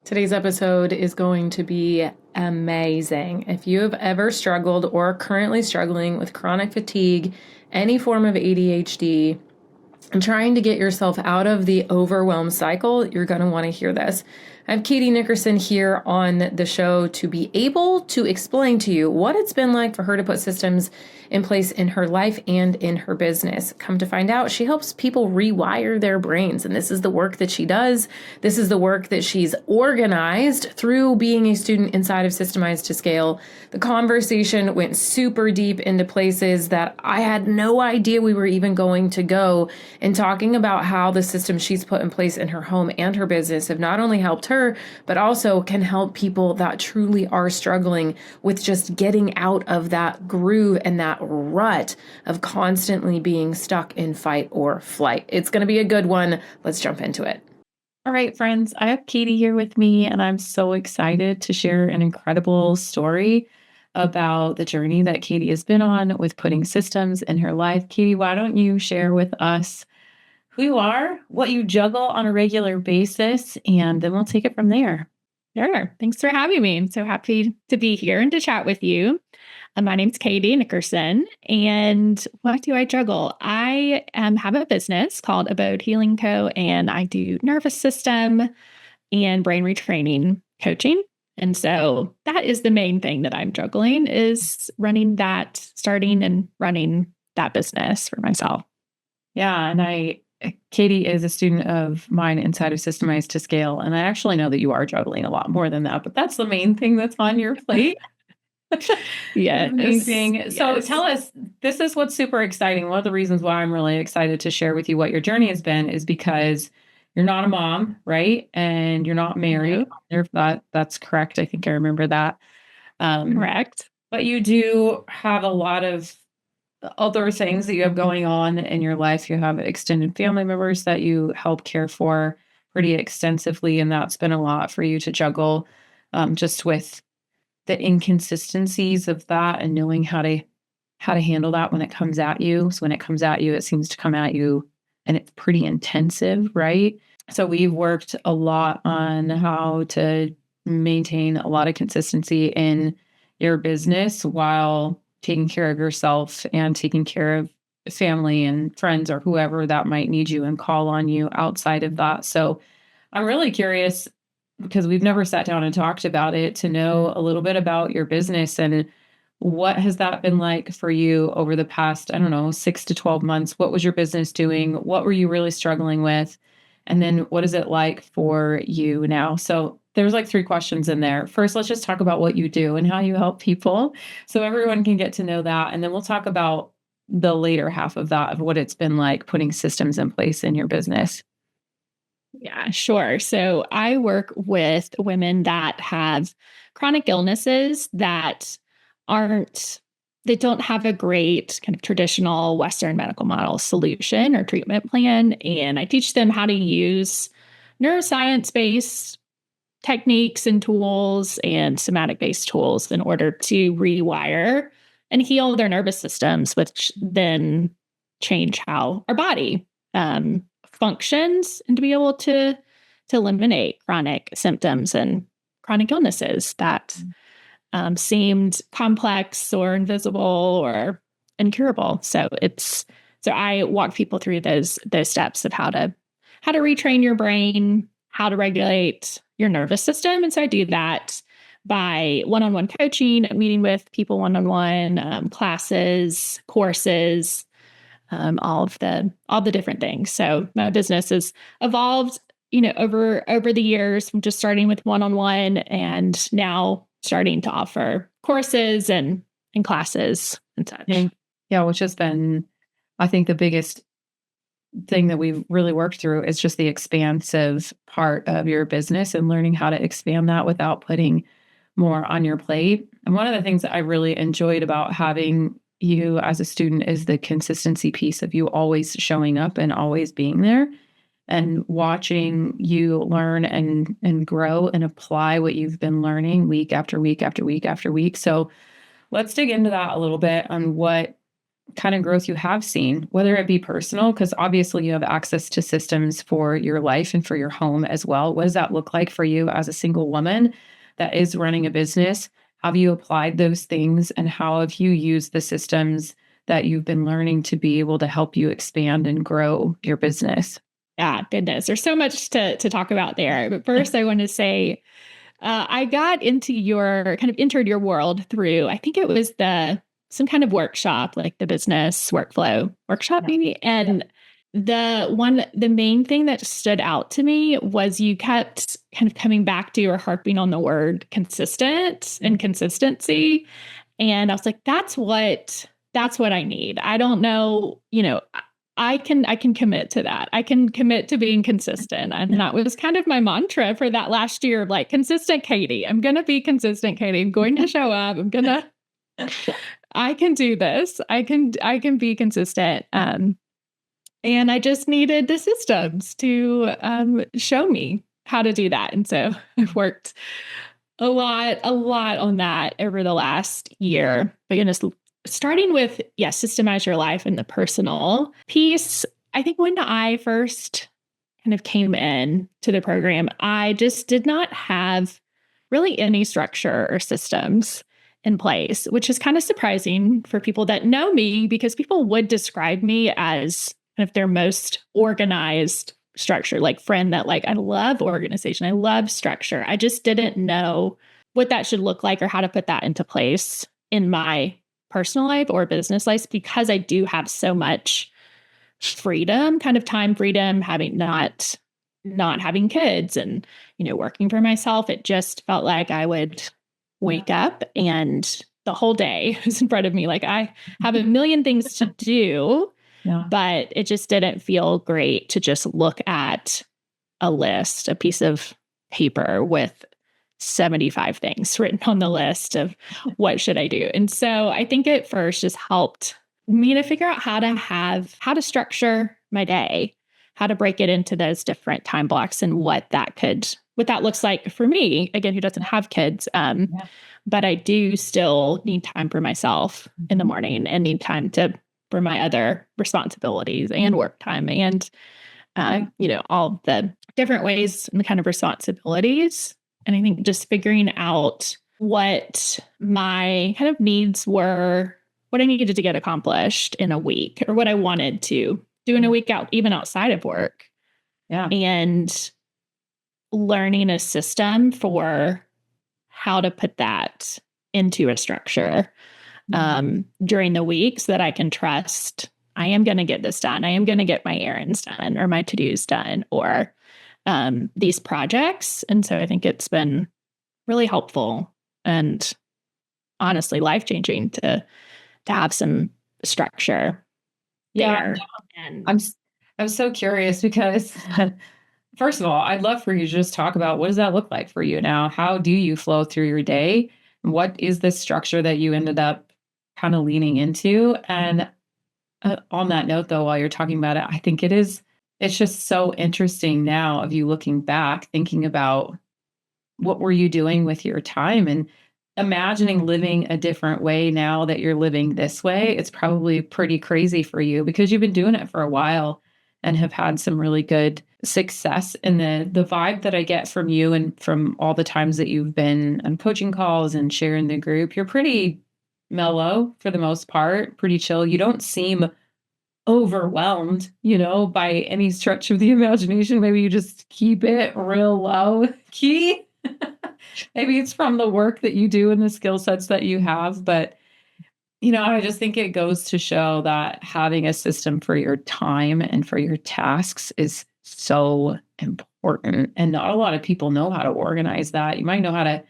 Today's episode is going to be amazing. If you have ever struggled or are currently struggling with chronic fatigue, any form of ADHD, and trying to get yourself out of the overwhelm cycle, you're going to want to hear this. I have Katie Nickerson here on the show to be able to explain to you what it's been like for her to put systems in place in her life and in her business. Come to find out, she helps people rewire their brains, and this is the work that she does. This is the work that she's organized through being a student inside of Systemize to Scale. The conversation went super deep into places that I had no idea we were even going to go, and talking about how the systems she's put in place in her home and her business have not only helped her, but also can help people that truly are struggling with just getting out of that groove and that rut of constantly being stuck in fight or flight. It's going to be a good one. Let's jump into it. All right, friends, I have Katie here with me, and I'm so excited to share an incredible story about the journey that Katie has been on with putting systems in her life. Katie, why don't you share with us who you are, what you juggle on a regular basis, and then we'll take it from there. Sure. Thanks for having me. I'm so happy to be here and to chat with you. My name's Katie Nickerson, and what do I juggle? I have a business called Abode Healing Co., and I do nervous system and brain retraining coaching. And so that is the main thing that I'm juggling, is starting and running that business for myself. Yeah, and Katie is a student of mine inside of Systemize to Scale, and I actually know that you are juggling a lot more than that, but that's the main thing that's on your plate. Yeah. Amazing. Yes. So tell us, this is what's super exciting. One of the reasons why I'm really excited to share with you what your journey has been is because you're not a mom, right? And you're not married. If that's correct. I think I remember that. Correct. But you do have a lot of other things that you have going on in your life. You have extended family members that you help care for pretty extensively, and that's been a lot for you to juggle, just with the inconsistencies of that and knowing how to handle that when it comes at you. So when it comes at you, it seems to come at you and it's pretty intensive, right? So we've worked a lot on how to maintain a lot of consistency in your business while taking care of yourself and taking care of family and friends or whoever that might need you and call on you outside of that. So I'm really curious, because we've never sat down and talked about it, to know a little bit about your business and what has that been like for you over the past, 6 to 12 months. What was your business doing? What were you really struggling with? And then what is it like for you now? So there's like 3 questions in there. First, let's just talk about what you do and how you help people so everyone can get to know that. And then we'll talk about the later half of that, of what it's been like putting systems in place in your business. Yeah, sure. So I work with women that have chronic illnesses that they don't have a great kind of traditional Western medical model solution or treatment plan. And I teach them how to use neuroscience-based techniques and tools and somatic-based tools in order to rewire and heal their nervous systems, which then change how our body functions, and to be able to eliminate chronic symptoms and chronic illnesses that seemed complex or invisible or incurable. So I walk people through those steps of how to retrain your brain, how to regulate your nervous system. And so I do that by one-on-one coaching, meeting with people one-on-one, classes, courses, all the different things. So my business has evolved, over the years, from just starting with one-on-one and now starting to offer courses and classes and such. Yeah, which has been, I think, the biggest thing that we've really worked through is just the expansive part of your business and learning how to expand that without putting more on your plate. And one of the things that I really enjoyed about having you as a student is the consistency piece of you always showing up and always being there and watching you learn and grow and apply what you've been learning week after week after week after week. So let's dig into that a little bit on what kind of growth you have seen, whether it be personal, because obviously you have access to systems for your life and for your home as well. What does that look like for you as a single woman that is running a business? Have you applied those things, and how have you used the systems that you've been learning to be able to help you expand and grow your business? Yeah, goodness. There's so much to talk about there. But first, I want to say I got into entered your world through, I think it was some kind of workshop, like the business workflow workshop, maybe. And the main thing that stood out to me was you kept kind of coming back to or harping on the word consistent and consistency. And I was like, that's what I need. I don't know, I can commit to that. I can commit to being consistent. And that was kind of my mantra for that last year of like, consistent Katie. I'm going to be consistent, Katie. I'm going to show up. I can do this. I can be consistent. And I just needed the systems to show me how to do that. And so I've worked a lot on that over the last year. But goodness, starting with, systemize your life and the personal piece. I think when I first kind of came in to the program, I just did not have really any structure or systems in place, which is kind of surprising for people that know me, because people would describe me as kind of their most organized structure, like friend that like, I love organization. I love structure. I just didn't know what that should look like or how to put that into place in my personal life or business life, because I do have so much freedom, kind of time freedom, having not having kids and, working for myself. It just felt like I would wake up and the whole day was in front of me. Like I have a million things to do, but it just didn't feel great to just look at a list, a piece of paper with 75 things written on the list of what should I do. And so I think it first just helped me to figure out how to structure my day, how to break it into those different time blocks and what that looks like for me, again, who doesn't have kids. But I do still need time for myself in the morning and need time for my other responsibilities and work time and, all the different ways and the kind of responsibilities. And I think just figuring out what my kind of needs were, what I needed to get accomplished in a week, or what I wanted to do in a week even outside of work. Yeah. And learning a system for how to put that into a structure during the week so that I can trust I am going to get this done. I am going to get my errands done or my to-dos done or these projects. And so I think it's been really helpful and honestly life-changing to have some structure there. And I'm so curious because first of all, I'd love for you to just talk about, what does that look like for you now? How do you flow through your day? What is the structure that you ended up kind of leaning into? And on that note, though, while you're talking about it, I think it's just so interesting now of you looking back, thinking about what were you doing with your time and imagining living a different way now that you're living this way. It's probably pretty crazy for you because you've been doing it for a while and have had some really good success. And the vibe that I get from you and from all the times that you've been on coaching calls and sharing the group, you're pretty mellow for the most part, pretty chill. You don't seem overwhelmed, by any stretch of the imagination. Maybe you just keep it real low key. Maybe it's from the work that you do and the skill sets that you have. But, I just think it goes to show that having a system for your time and for your tasks is so important. And not a lot of people know how to organize that. You might know how to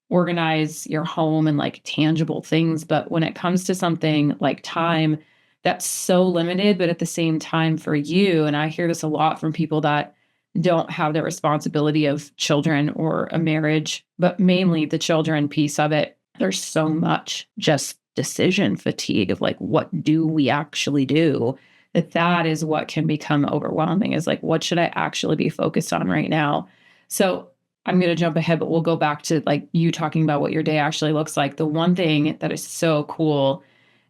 organize your home and like tangible things. But when it comes to something like time, that's so limited, but at the same time for you, and I hear this a lot from people that don't have the responsibility of children or a marriage, but mainly the children piece of it. There's so much just decision fatigue of like, what do we actually do? That is what can become overwhelming, is like, what should I actually be focused on right now? So I'm going to jump ahead, but we'll go back to like you talking about what your day actually looks like. The one thing that is so cool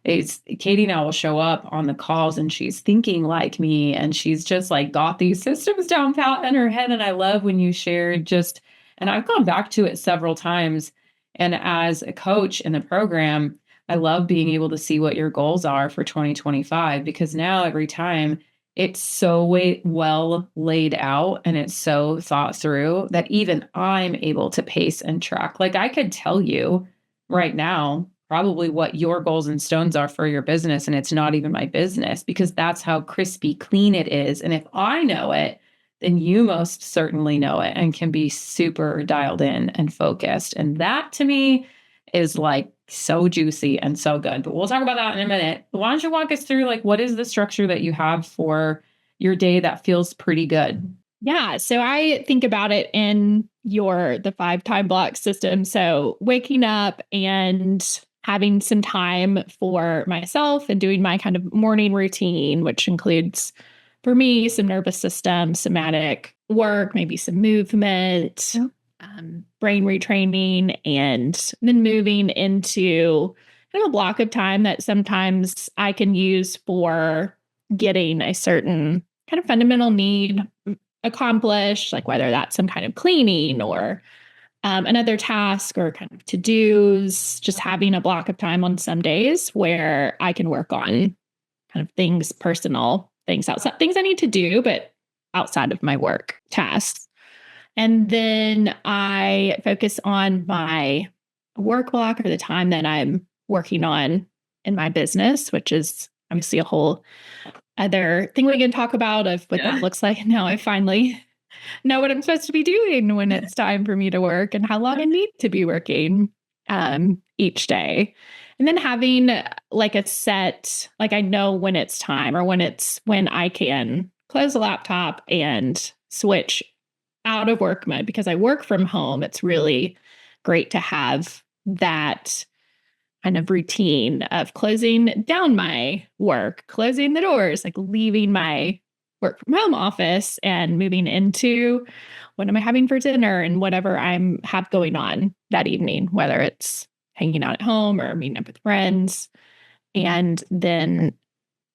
it's Katie now will show up on the calls and she's thinking like me, and she's just like got these systems down pat in her head. And I love when you shared just, and I've gone back to it several times. And as a coach in the program, I love being able to see what your goals are for 2025, because now every time it's so well laid out and it's so thought through that even I'm able to pace and track. Like I could tell you right now, probably what your goals and stones are for your business. And it's not even my business, because that's how crispy clean it is. And if I know it, then you most certainly know it and can be super dialed in and focused. And that to me is like so juicy and so good. But we'll talk about that in a minute. Why don't you walk us through like what is the structure that you have for your day that feels pretty good? Yeah. So I think about it in the 5 time block system. So waking up and having some time for myself and doing my kind of morning routine, which includes for me some nervous system, somatic work, maybe some movement, brain retraining, and then moving into kind of a block of time that sometimes I can use for getting a certain kind of fundamental need accomplished, like whether that's some kind of cleaning or another task or kind of to-dos, just having a block of time on some days where I can work on kind of things, personal things outside, things I need to do, but outside of my work tasks. And then I focus on my work block, or the time that I'm working on in my business, which is obviously a whole other thing we can talk about of what that looks like. Now I finally know what I'm supposed to be doing when it's time for me to work and how long I need to be working each day. And then having like a set, like I know when it's time, or when I can close the laptop and switch out of work mode. Because I work from home, it's really great to have that kind of routine of closing down my work, closing the doors, like leaving my work from home office and moving into what am I having for dinner and whatever have going on that evening, whether it's hanging out at home or meeting up with friends. And then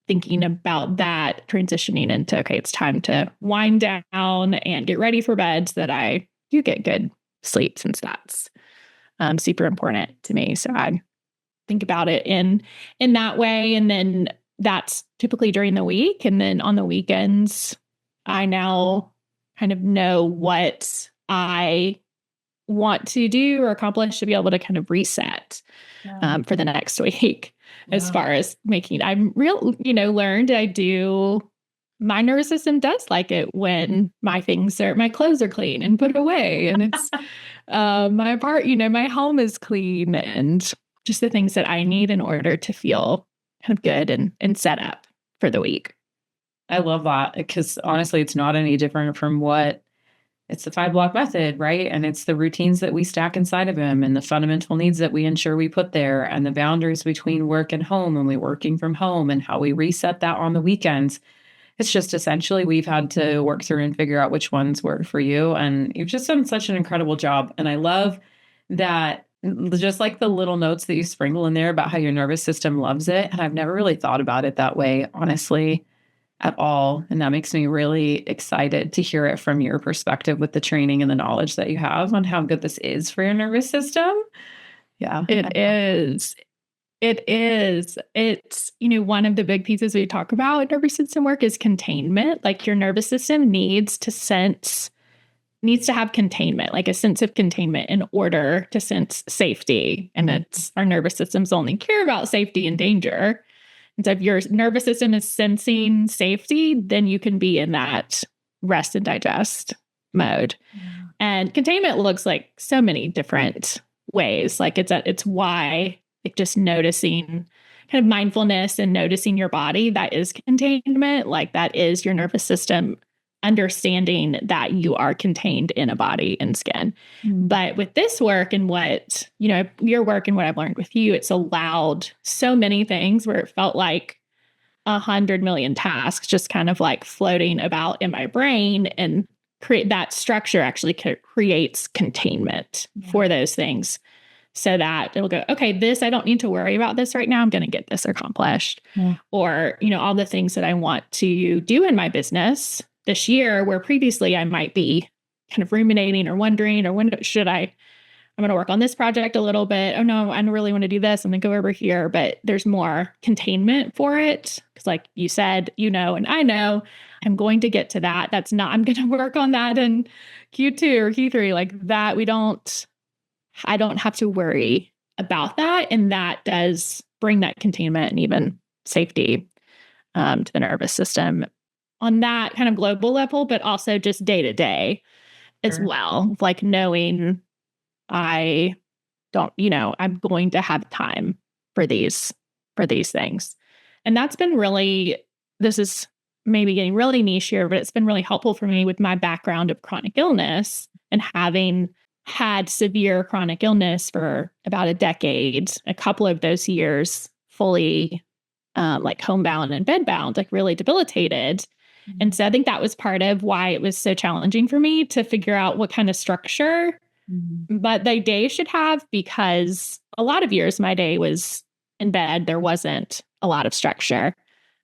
thinking about that, transitioning into, okay, it's time to wind down and get ready for bed so that I do get good sleep, since that's super important to me. So I think about it in that way. And then that's typically during the week. And then on the weekends, I now kind of know what I want to do or accomplish to be able to kind of reset for the next week. As far as learned my nervous system does like it when my clothes are clean and put away, and it's my home is clean, and just the things that I need in order to feel kind of good and set up for the week. I love that, because honestly, it's not any different from it's the 5 block method, right? And it's the routines that we stack inside of them, and the fundamental needs that we ensure we put there, and the boundaries between work and home, and we working from home, and how we reset that on the weekends. It's just essentially we've had to work through and figure out which ones work for you. And you've just done such an incredible job. And I love that, just like the little notes that you sprinkle in there about how your nervous system loves it. And I've never really thought about it that way, honestly, at all. And that makes me really excited to hear it from your perspective with the training and the knowledge that you have on how good this is for your nervous system. Yeah. It is. It's, one of the big pieces we talk about in nervous system work is containment. Like your nervous system needs to have containment, like a sense of containment in order to sense safety. And our nervous systems only care about safety and danger. And so if your nervous system is sensing safety, then you can be in that rest and digest mode. Yeah. And containment looks like so many different ways. Like it's why just noticing kind of mindfulness and noticing your body, that is containment. Like that is your nervous system understanding that you are contained in a body and skin. Mm-hmm. But with this work and what, your work and what I've learned with you, it's allowed so many things where it felt like 100 million tasks just kind of like floating about in my brain, and create that structure actually creates containment for those things so that it'll go, okay, this, I don't need to worry about this right now. I'm going to get this accomplished. Yeah. Or, all the things that I want to do in my business this year, where previously I might be kind of ruminating or wondering, or when should I'm going to work on this project a little bit. Oh no, I don't really want to do this. I'm going to go over here, but there's more containment for it. Because like you said, and I know I'm going to get to that. I'm going to work on that in Q2 or Q3 like that. I don't have to worry about that. And that does bring that containment and even safety to the nervous system on that kind of global level, but also just day to day as well. Like knowing I don't, I'm going to have time for these things. And that's been this is maybe getting really niche here, but it's been really helpful for me with my background of chronic illness and having had severe chronic illness for about a decade, a couple of those years fully like homebound and bedbound, like really debilitated. Mm-hmm. And so I think that was part of why it was so challenging for me to figure out what kind of structure but the day should have, because a lot of years my day was in bed. There wasn't a lot of structure.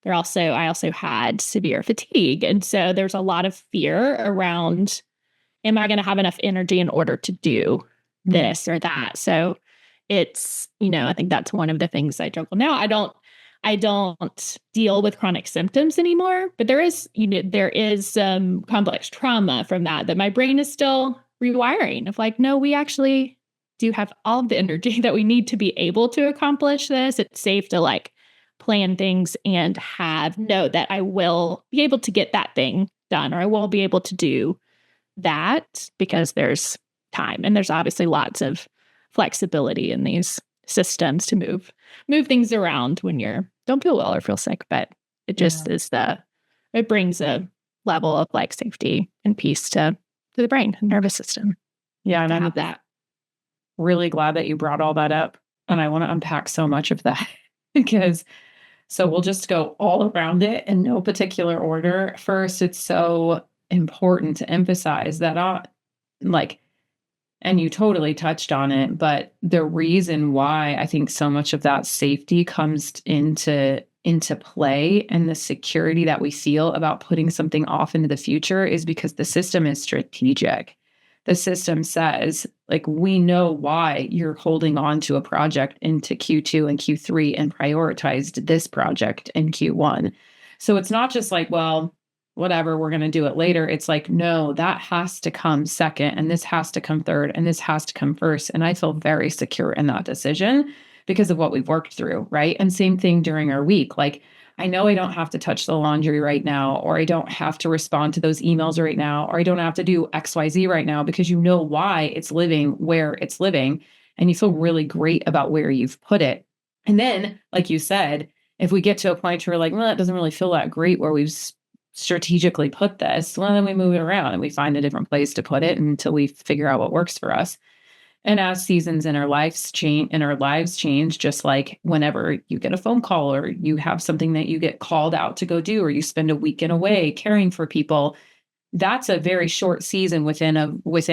I also had severe fatigue. And so there's a lot of fear around, am I going to have enough energy in order to do this or that? So it's, I think that's one of the things I juggle now. I don't deal with chronic symptoms anymore, but there is some complex trauma from that my brain is still rewiring of like, no, we actually do have all of the energy that we need to be able to accomplish this. It's safe to like plan things and know that I will be able to get that thing done, or I will be able to do that because there's time. And there's obviously lots of flexibility in these systems to move things around when you don't feel well or feel sick, but it just it brings a level of like safety and peace to the brain and nervous system. Yeah. And I'm that really glad that you brought all that up. And I want to unpack so much of that because we'll just go all around it in no particular order. First, it's so important to emphasize that and you totally touched on it, but the reason why I think so much of that safety comes into play and the security that we feel about putting something off into the future is because the system is strategic. The system says, like, we know why you're holding on to a project into Q2 and Q3 and prioritized this project in Q1. So it's not just like, well, whatever, we're going to do it later. It's like, no, that has to come second, and this has to come third, and this has to come first. And I feel very secure in that decision because of what we've worked through, right? And same thing during our week. Like, I know I don't have to touch the laundry right now, or I don't have to respond to those emails right now, or I don't have to do XYZ right now, because you know why it's living where it's living, and you feel really great about where you've put it. And then, like you said, if we get to a point where we're like, well, that doesn't really feel that great where we've strategically put this, well, then we move it around and we find a different place to put it until we figure out what works for us. And as seasons in our lives change, just like whenever you get a phone call or you have something that you get called out to go do, or you spend a weekend away caring for people, that's a very short season within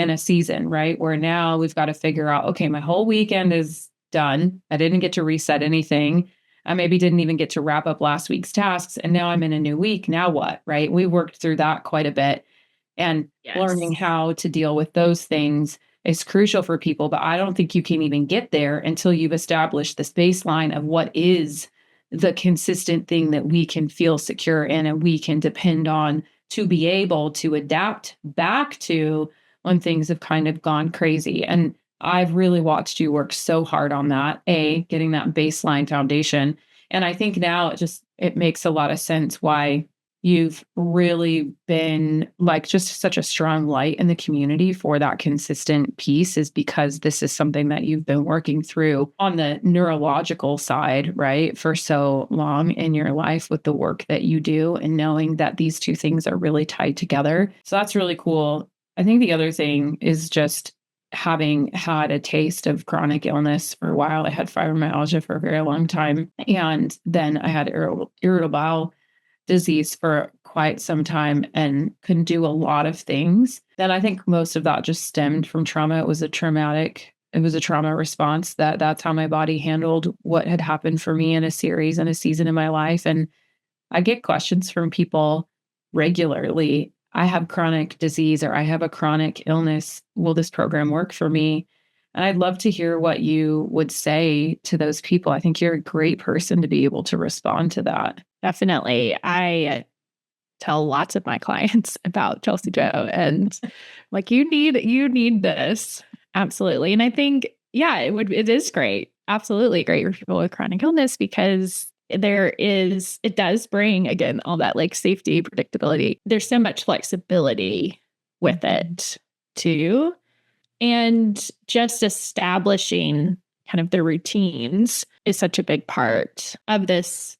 a season, right? Where now we've got to figure out, okay, my whole weekend is done. I didn't get to reset anything. I maybe didn't even get to wrap up last week's tasks. And now I'm in a new week. Now what, right? We worked through that quite a bit. And learning how to deal with those things is crucial for people. But I don't think you can even get there until you've established this baseline of what is the consistent thing that we can feel secure in and we can depend on to be able to adapt back to when things have kind of gone crazy. And I've really watched you work so hard on that, getting that baseline foundation. And I think now it makes a lot of sense why you've really been like just such a strong light in the community for that consistent piece, is because this is something that you've been working through on the neurological side, right, for so long in your life with the work that you do, and knowing that these two things are really tied together. So that's really cool. I think the other thing is just having had a taste of chronic illness for a while. I had fibromyalgia for a very long time. And then I had irritable bowel disease for quite some time and couldn't do a lot of things. Then I think most of that just stemmed from trauma. It was a traumatic it was a trauma response, that's how my body handled what had happened for me in a series and a season in my life. And I get questions from people regularly. I have chronic disease or I have a chronic illness. Will this program work for me? And I'd love to hear what you would say to those people. I think you're a great person to be able to respond to that. Definitely. I tell lots of my clients about Chelsi Jo, and like, you need this. Absolutely. And I think, yeah, it is great. Absolutely great for people with chronic illness, because it does bring, again, all that like safety, predictability. There's so much flexibility with it too. And just establishing kind of the routines is such a big part of this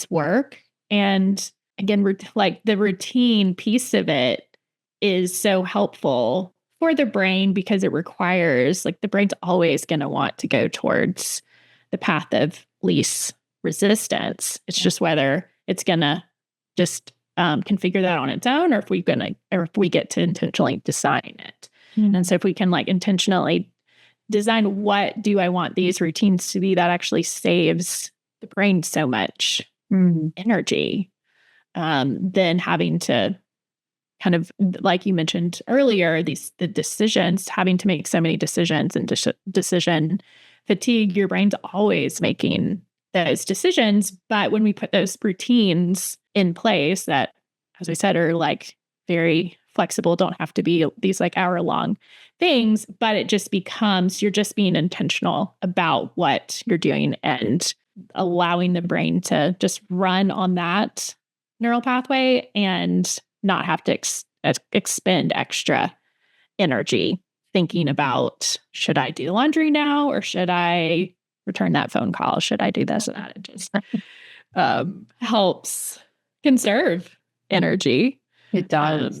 work. And again, like the routine piece of it is so helpful for the brain, because it requires, like, the brain's always going to want to go towards the path of least resistance. It's just whether it's going to just configure that on its own, or if we get to intentionally design it. And so if we can like intentionally design, what do I want these routines to be, that actually saves the brain so much energy, than having to kind of, like you mentioned earlier, the decisions, having to make so many decisions and decision fatigue. Your brain's always making those decisions. But when we put those routines in place that, as we said, are like very flexible, don't have to be these like hour-long things, but it just becomes, you're just being intentional about what you're doing and allowing the brain to just run on that neural pathway and not have to expend extra energy thinking about, should I do laundry now, or should I return that phone call? Should I do this or that? It just helps conserve energy. It does.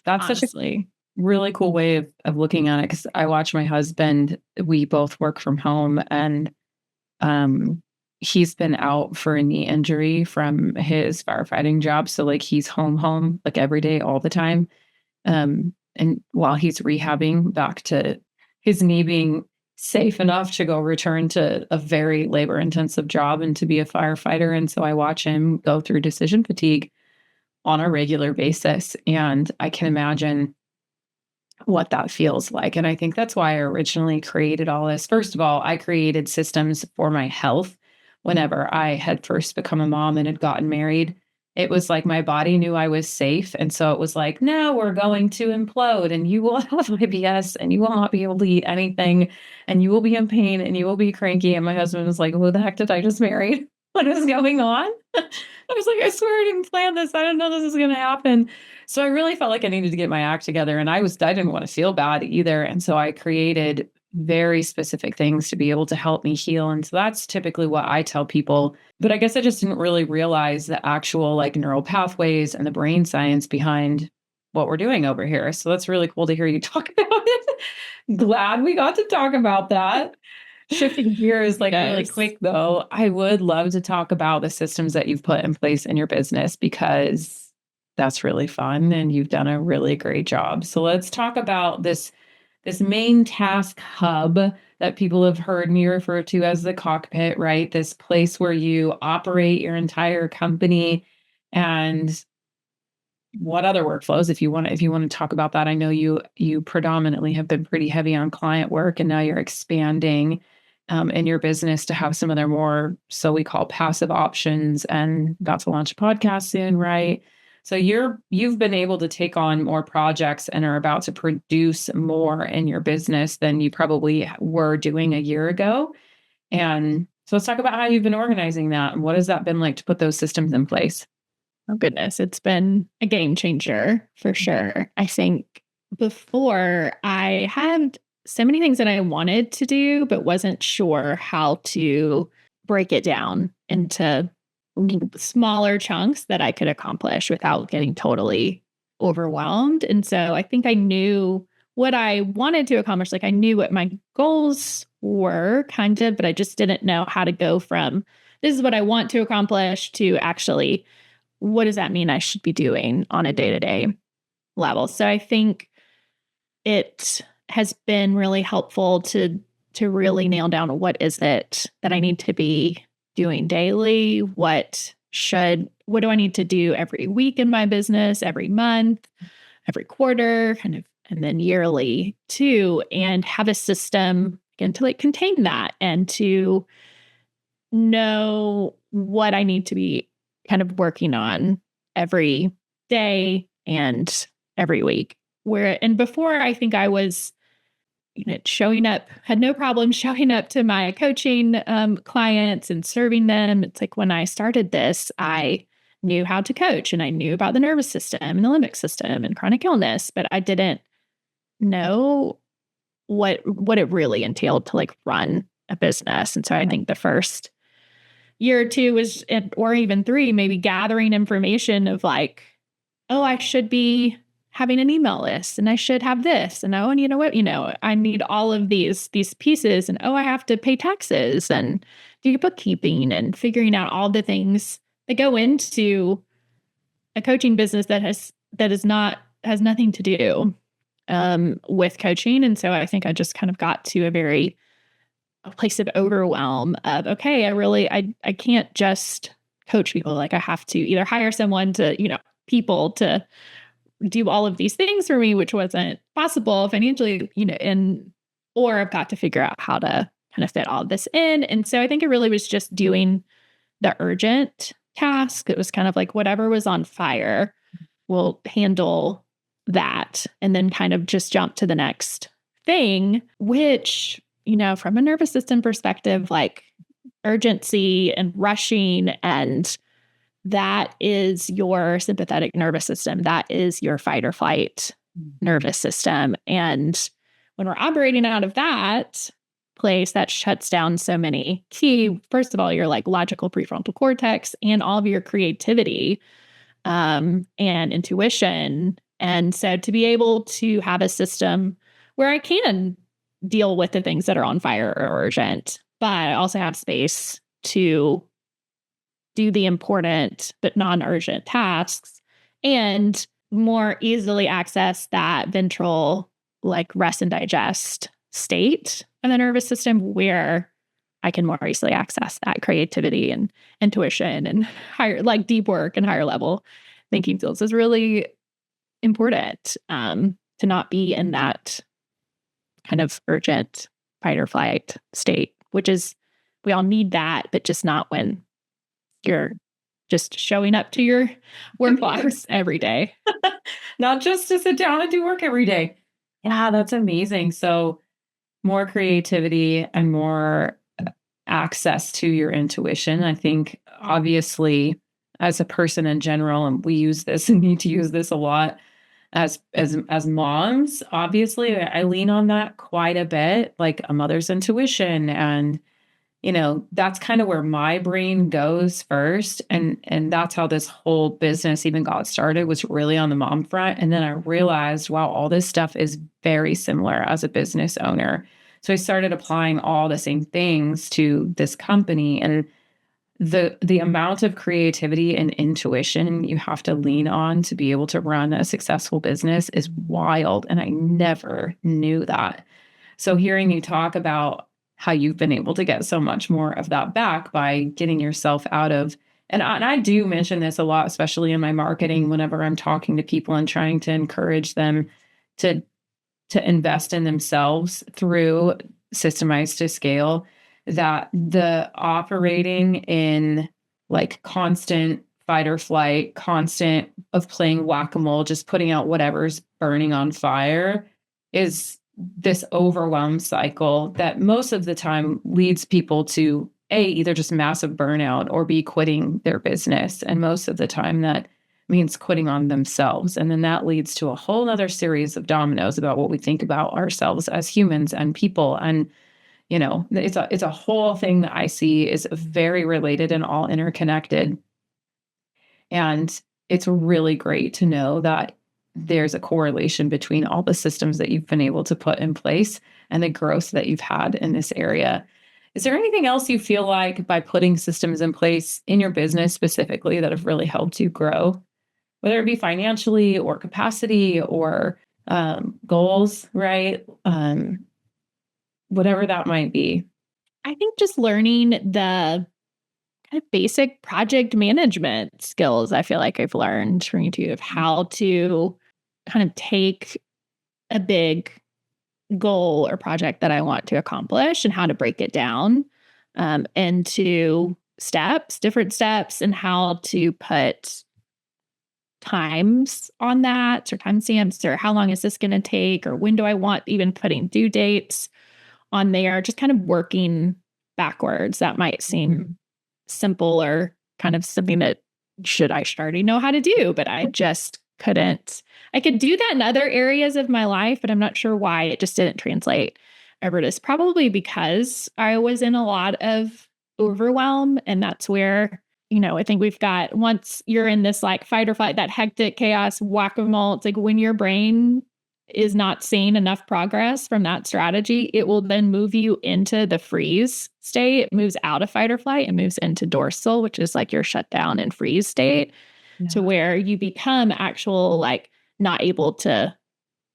That's honestly. such a really cool way of looking at it, because I watch my husband, we both work from home, and he's been out for a knee injury from his firefighting job. So like he's home, like every day, all the time. And while he's rehabbing back to his knee being safe enough to go return to a very labor intensive job and to be a firefighter. And so I watch him go through decision fatigue on a regular basis. And I can imagine what that feels like. And I think that's why I originally created all this. First of all, I created systems for my health whenever I had first become a mom and had gotten married. It was like my body knew I was safe. And so it was like, now we're going to implode and you will have IBS and you will not be able to eat anything and you will be in pain and you will be cranky. And my husband was like, who the heck did I just marry? What is going on? I was like, I swear I didn't plan this. I didn't know this was going to happen. So I really felt like I needed to get my act together, and I didn't want to feel bad either. And so I created very specific things to be able to help me heal. And so that's typically what I tell people. But I guess I just didn't really realize the actual like neural pathways and the brain science behind what we're doing over here. So that's really cool to hear you talk about it. Glad we got to talk about that. Shifting gears really quick though, I would love to talk about the systems that you've put in place in your business, because that's really fun and you've done a really great job. So let's talk about this main task hub that people have heard me refer to as the cockpit, right? This place where you operate your entire company, and what other workflows, if you want to talk about that. I know you predominantly have been pretty heavy on client work, and now you're expanding in your business to have some of their more, so we call passive options, and about to launch a podcast soon, right? So you've been able to take on more projects and are about to produce more in your business than you probably were doing a year ago. And so let's talk about how you've been organizing that, and what has that been like to put those systems in place? Oh, goodness. It's been a game changer for sure. I think before, I had so many things that I wanted to do, but wasn't sure how to break it down into smaller chunks that I could accomplish without getting totally overwhelmed. And so I think I knew what I wanted to accomplish. Like I knew what my goals were kind of, but I just didn't know how to go from this is what I want to accomplish to actually, what does that mean I should be doing on a day-to-day level? So I think it has been really helpful to really nail down what is it that I need to be doing daily? What do I need to do every week in my business, every month, every quarter, kind of, and then yearly too, and have a system again to like contain that and to know what I need to be kind of working on every day and every week. And before, I think I was, showing up, had no problem showing up to my coaching clients and serving them. It's like when I started this, I knew how to coach and I knew about the nervous system and the limbic system and chronic illness, but I didn't know what it really entailed to like run a business. And so I think the first year or two was, or even 3, maybe gathering information of like, oh, I should be having an email list and I should have this. And oh, and you know what, I need all of these pieces, and oh, I have to pay taxes and do bookkeeping and figuring out all the things that go into a coaching business that has nothing to do with coaching. And so I think I just kind of got to a place of overwhelm of, okay, I can't just coach people. Like I have to either hire someone to, people to do all of these things for me, which wasn't possible financially, or I've got to figure out how to kind of fit all this in. And so I think it really was just doing the urgent task. It was kind of like whatever was on fire, we'll handle that and then kind of just jump to the next thing, which, from a nervous system perspective, like urgency and rushing, and that is your sympathetic nervous system. That is your fight or flight nervous system. And when we're operating out of that place, that shuts down so many first of all, your like logical prefrontal cortex and all of your creativity and intuition. And so to be able to have a system where I can deal with the things that are on fire or urgent, but I also have space to do the important but non-urgent tasks and more easily access that ventral, like rest and digest state of the nervous system where I can more easily access that creativity and intuition and higher, like deep work and higher level thinking skills is really important to not be in that kind of urgent fight or flight state, which is, we all need that, but just not when you're just showing up to your work box every day. Not just to sit down and do work every day. Yeah, that's amazing. So more creativity and more access to your intuition. I think obviously as a person in general, and we use this and need to use this a lot as moms, obviously I lean on that quite a bit, like a mother's intuition. And that's kind of where my brain goes first. And that's how this whole business even got started, was really on the mom front. And then I realized, wow, all this stuff is very similar as a business owner. So I started applying all the same things to this company, and the amount of creativity and intuition you have to lean on to be able to run a successful business is wild. And I never knew that. So hearing you talk about how you've been able to get so much more of that back by getting yourself out of, and I do mention this a lot, especially in my marketing, whenever I'm talking to people and trying to encourage them to invest in themselves through Systemize to Scale, that the operating in like constant fight or flight, constant of playing whack-a-mole, just putting out whatever's burning on fire, is this overwhelm cycle that most of the time leads people to either just massive burnout or B, quitting their business. And most of the time that means quitting on themselves. And then that leads to a whole other series of dominoes about what we think about ourselves as humans and people. And, it's a whole thing that I see is very related and all interconnected. And it's really great to know that there's a correlation between all the systems that you've been able to put in place and the growth that you've had in this area. Is there anything else you feel like by putting systems in place in your business specifically that have really helped you grow, whether it be financially or capacity or goals, right? Whatever that might be. I think just learning the kind of basic project management skills I feel like I've learned from YouTube of how to kind of take a big goal or project that I want to accomplish and how to break it down into steps, different steps, and how to put times on that or timestamps or how long is this going to take or when do I want even putting due dates on there, just kind of working backwards. That might seem simple or kind of something that I should already know how to do, but I just couldn't. I could do that in other areas of my life, but I'm not sure why it just didn't translate over to this. Probably because I was in a lot of overwhelm, and that's where, I think we've got, once you're in this like fight or flight, that hectic chaos whack-a-mole, it's like when your brain is not seeing enough progress from that strategy, it will then move you into the freeze state. It moves out of fight or flight and moves into dorsal, which is like your shutdown and freeze state, to where you become actual, like not able to,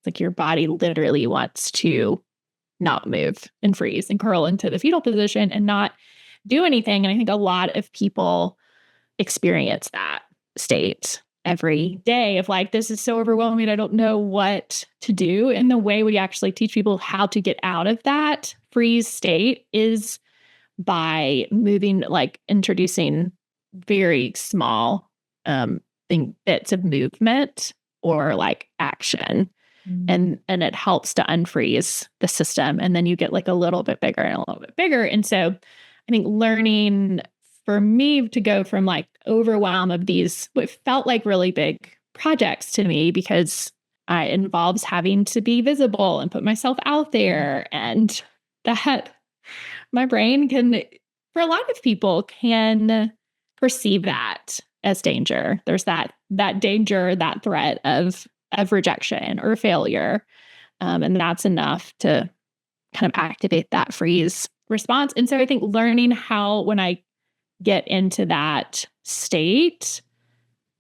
like your body literally wants to not move and freeze and curl into the fetal position and not do anything. And I think a lot of people experience that state every day of like, this is so overwhelming. I don't know what to do. And the way we actually teach people how to get out of that freeze state is by moving, like introducing very small bits of movement or like action. And it helps to unfreeze the system. And then you get like a little bit bigger and a little bit bigger. And so I think learning for me to go from like overwhelm of these, what felt like really big projects to me, because it involves having to be visible and put myself out there. And that my brain can, for a lot of people, can perceive that as danger. There's that danger, that threat of rejection or failure. And that's enough to kind of activate that freeze response. And so I think learning how, when I get into that state,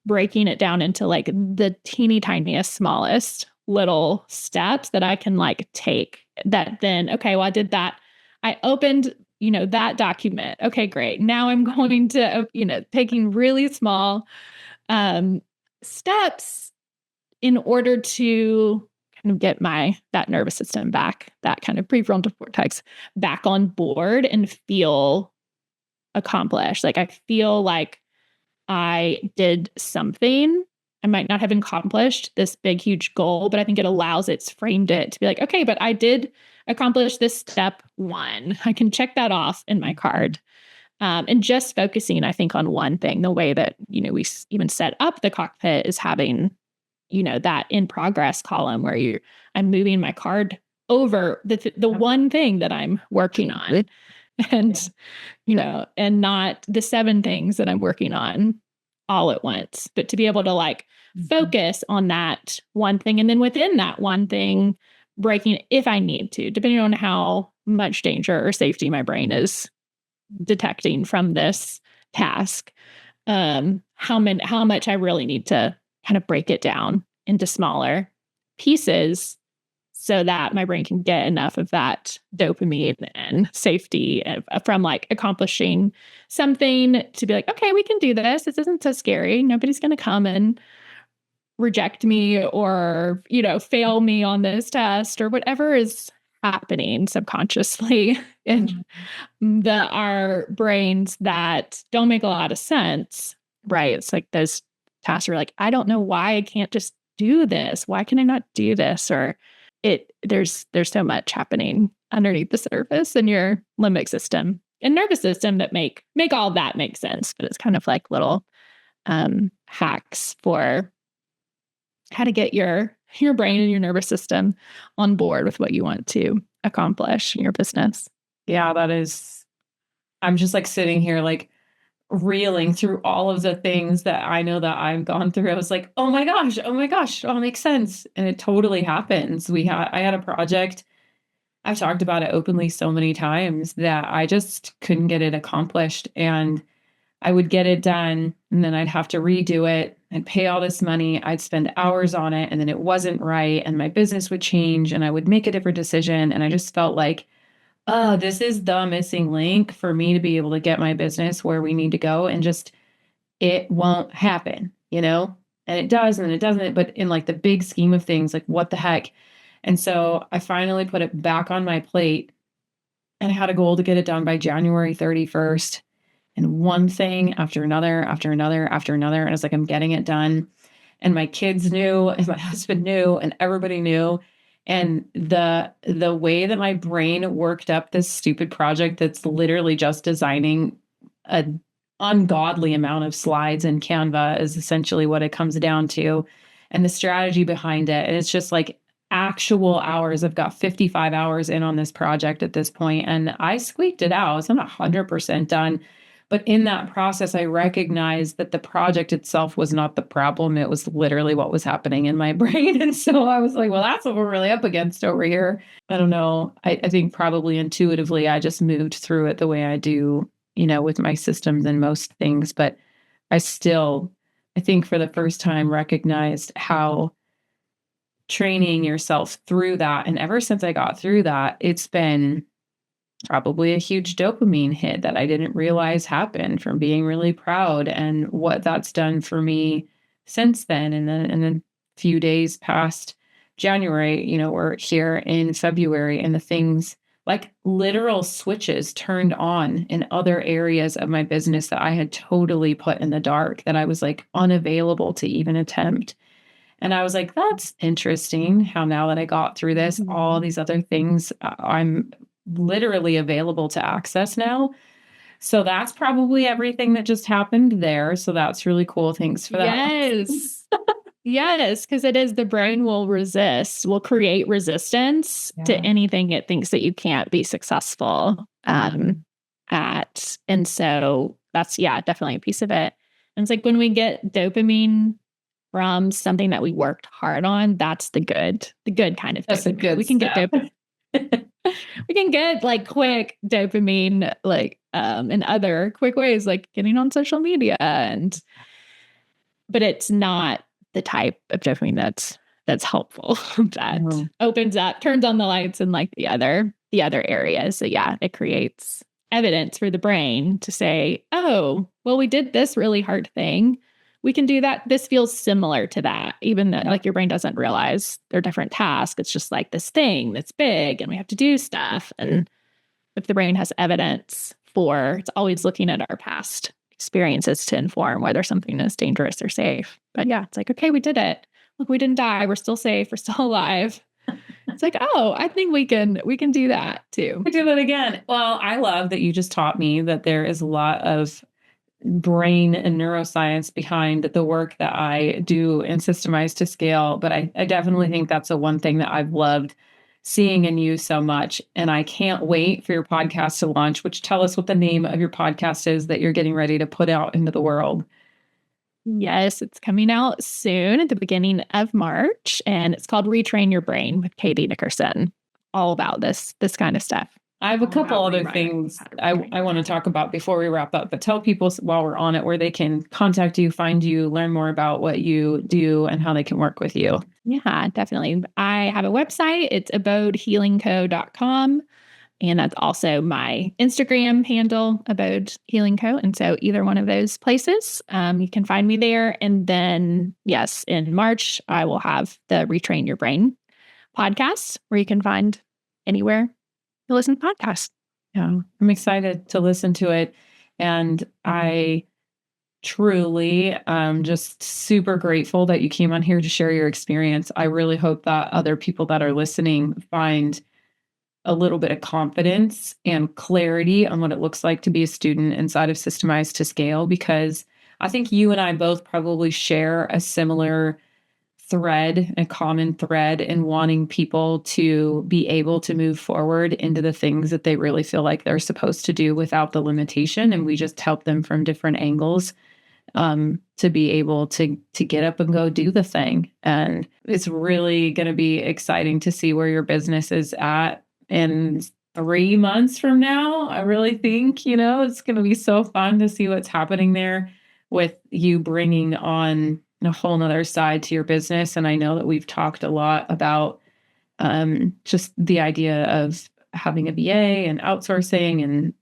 breaking it down into like the teeny tiniest, smallest little steps that I can like take, that then, okay, well, I did that. I opened, that document. Okay, great. Now I'm going to, taking really small steps in order to kind of get that nervous system back, that kind of prefrontal cortex back on board and feel accomplished. Like I feel like I did something. I might not have accomplished this big, huge goal, but I think it's framed it to be like, okay, but I did accomplish this step 1. I can check that off in my card. And just focusing, I think, on one thing, the way that, we even set up the cockpit is having, that in progress column where I'm moving my card over the one thing that I'm working on. And, and not the 7 things that I'm working on all at once, but to be able to like focus on that one thing. And then within that one thing, breaking if I need to, depending on how much danger or safety my brain is detecting from this task, how much I really need to kind of break it down into smaller pieces so that my brain can get enough of that dopamine and safety from like accomplishing something to be like, okay, we can do this. This isn't so scary. Nobody's going to come and reject me or, fail me on this test or whatever is happening subconsciously in our brains that don't make a lot of sense, right? It's like those tasks are like, I don't know why I can't just do this. Why can I not do this? Or there's so much happening underneath the surface in your limbic system and nervous system that make all that make sense. But it's kind of like little hacks for how to get your brain and your nervous system on board with what you want to accomplish in your business. Yeah, I'm just like sitting here like reeling through all of the things that I know that I've gone through. I was like, oh my gosh, it all makes sense. And it totally happens. I had a project. I've talked about it openly so many times that I just couldn't get it accomplished. And I would get it done and then I'd have to redo it. I'd pay all this money. I'd spend hours on it and then it wasn't right. And my business would change and I would make a different decision. And I just felt like, oh, this is the missing link for me to be able to get my business where we need to go. And just, it won't happen, you know? And it does, and then it doesn't. But in like the big scheme of things, like what the heck? And so I finally put it back on my plate and I had a goal to get it done by January 31st. And one thing after another, after another, after another. And it's like, I'm getting it done. And my kids knew, and my husband knew, and everybody knew. And the way that my brain worked up this stupid project that's literally just designing an ungodly amount of slides in Canva is essentially what it comes down to. And the strategy behind it. And it's just like actual hours. I've got 55 hours in on this project at this point, and I squeaked it out. So I'm not 100% done. But in that process, I recognized that the project itself was not the problem. It was literally what was happening in my brain. And so I was like, well, that's what we're really up against over here. I don't know. I think probably intuitively, I just moved through it the way I do, you know, with my systems and most things. But I think for the first time, recognized how training yourself through that. And ever since I got through that, it's been probably a huge dopamine hit that I didn't realize happened from being really proud, and what that's done for me since then. And then a few days past January, you know, we're here in February, and the things like literal switches turned on in other areas of my business that I had totally put in the dark, that I was like unavailable to even attempt. And I was like, that's interesting how now that I got through this, all these other things I'm literally available to access now. So that's probably everything that just happened there. So that's really cool. Thanks for that. Yes. Yes, because it is, the brain will create resistance to anything it thinks that you can't be successful at. And so that's, definitely a piece of it. And it's like when we get dopamine from something that we worked hard on, that's the good kind of That's dopamine. a good We can get step. we can get like quick dopamine, like in other quick ways, like getting on social media, but it's not the type of dopamine that's helpful, that opens up, turns on the lights in like the other areas. So it creates evidence for the brain to say, oh, well, we did this really hard thing. We can do that. This feels similar to that, even though like your brain doesn't realize they're different tasks. It's just like this thing that's big and we have to do stuff. And if the brain has evidence it's always looking at our past experiences to inform whether something is dangerous or safe. But it's like, okay, we did it. Look, we didn't die. We're still safe. We're still alive. It's like, oh, I think we can do that too. We do that again. Well, I love that you just taught me that there is a lot of brain and neuroscience behind the work that I do in Systemize to Scale. But I definitely think that's the one thing that I've loved seeing in you so much. And I can't wait for your podcast to launch, which tell us what the name of your podcast is that you're getting ready to put out into the world. Yes, it's coming out soon at the beginning of March, and it's called Retrain Your Brain with Katie Nickerson. All about this kind of stuff. I have a couple other things I want to talk about before we wrap up, but tell people while we're on it where they can contact you, find you, learn more about what you do and how they can work with you. Yeah, definitely. I have a website. It's abodehealingco.com. And that's also my Instagram handle, Abode Healing Co. And so either one of those places, you can find me there. And then, yes, in March, I will have the Retrain Your Brain podcast, where you can find anywhere to listen to podcasts. Yeah, I'm excited to listen to it. And I truly just super grateful that you came on here to share your experience. I really hope that other people that are listening find a little bit of confidence and clarity on what it looks like to be a student inside of Systemize to Scale, because I think you and I both probably share a similar thread, a common thread in wanting people to be able to move forward into the things that they really feel like they're supposed to do without the limitation. And we just help them from different angles to be able to get up and go do the thing. And it's really going to be exciting to see where your business is at in 3 months from now. I really think, it's going to be so fun to see what's happening there with you bringing on a whole nother side to your business. And I know that we've talked a lot about just the idea of having a VA and outsourcing and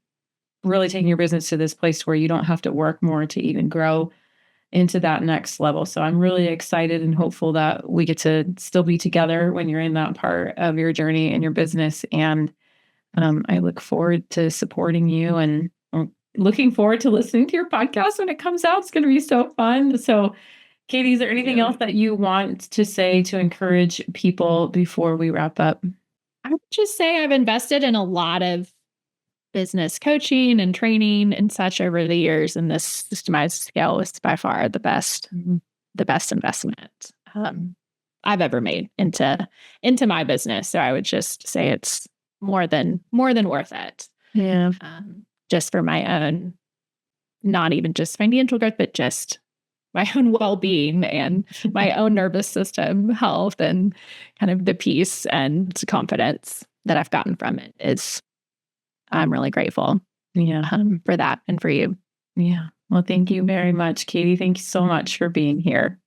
really taking your business to this place where you don't have to work more to even grow into that next level. So I'm really excited and hopeful that we get to still be together when you're in that part of your journey and your business. And I look forward to supporting you and looking forward to listening to your podcast when it comes out. It's going to be so fun. So, Katie, is there anything else that you want to say to encourage people before we wrap up? I would just say I've invested in a lot of business coaching and training and such over the years, and this systemized scale is by far the best investment I've ever made into my business. So I would just say it's more than worth it. Yeah. Just for my own, not even just financial growth, but just my own well-being and my own nervous system health and kind of the peace and confidence that I've gotten from it is, I'm really grateful for that and for you. Yeah. Well, thank you very much, Katie. Thank you so much for being here.